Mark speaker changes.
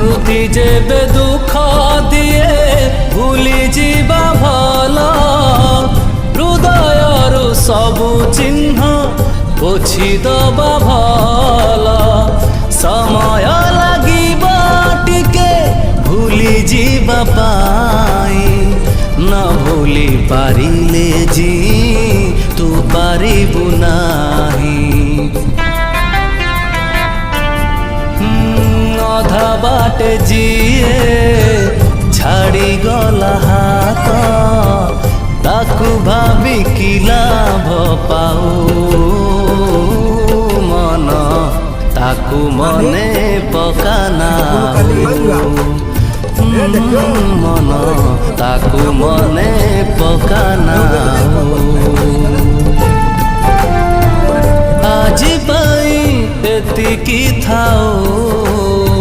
Speaker 1: स्मृति जेबे दुख दिए भूली जीवा भल हृदयर सबु चिन्ह पोछि दबा भल समय लागिब टिके भूली जीवा पाई न भूली पारिले जी तू पारिबु नाही अधा बाटे जीए छाड़ी गला हाथ ताकू भाभी कि लाभ पाऊ मन ताकू मने पकाना मन ताकू मने पकाना आज पाई एतिकी थाओ